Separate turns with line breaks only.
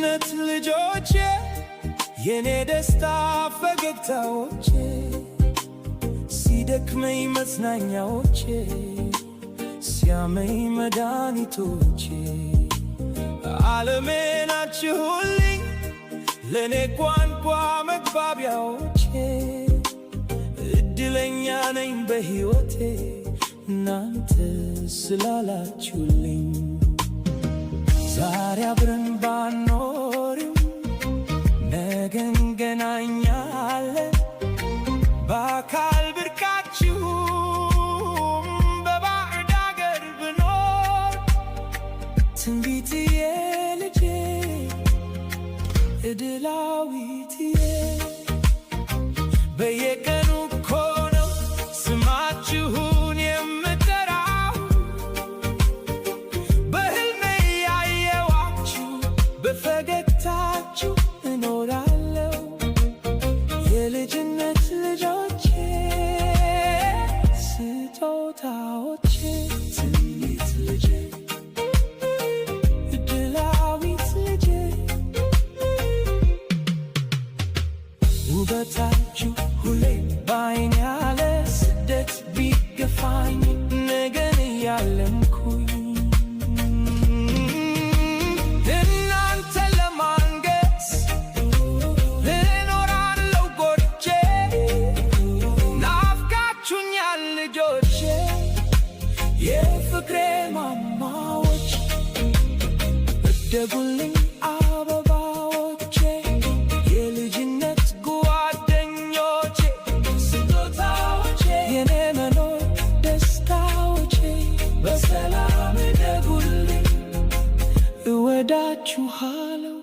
የልጅነት ልጆቼ የኔ ደስታ ፈገግታዎቼ ሲደክመኝ መጽናኛዎቼ ሲያመኝ መድኃኒቶቼ ዓለሜ ናችሁልኝ ለኔ ቋንቋ መግባቢያዎቼ እድለኛ ነኝ በሕይወቴ እናንተ ስላላችሁልኝ ዛሬ አብረን ባኖርም ነገ እንገናኛለን በአካል ብርቃችሁም በባዕድ አገር ብኖር ትንቢትዬ ልጄ እድላዊትዬ በየቀኑ እኮ ነው ስማችሁን የምጠራው በሕልሜ ያየዋችሁ በፈገግታችሁ እኖራለሁ የልጅነት ልጆቼ ስጦታዎቼ ትንቢት ልጄ እድላዊት ልጄ ውበታችሁ ሁሌ ባይኔ ያለ ስደት ቢገፋኝ ነገን እያለምኩኝ እናንተ ለማንገስ እኖራለሁ ጎድቼ ናፍቃችሁኛል ልጆቼ የፍቅሬ ማማዎች እደጉልኝ አበባዎቼ የልጅነት ጓደኞቼ ስጦታዎቼ የኔ መኖር ደስታዎቼ በሰላም እደጉልኝ እወዳችኋለሁ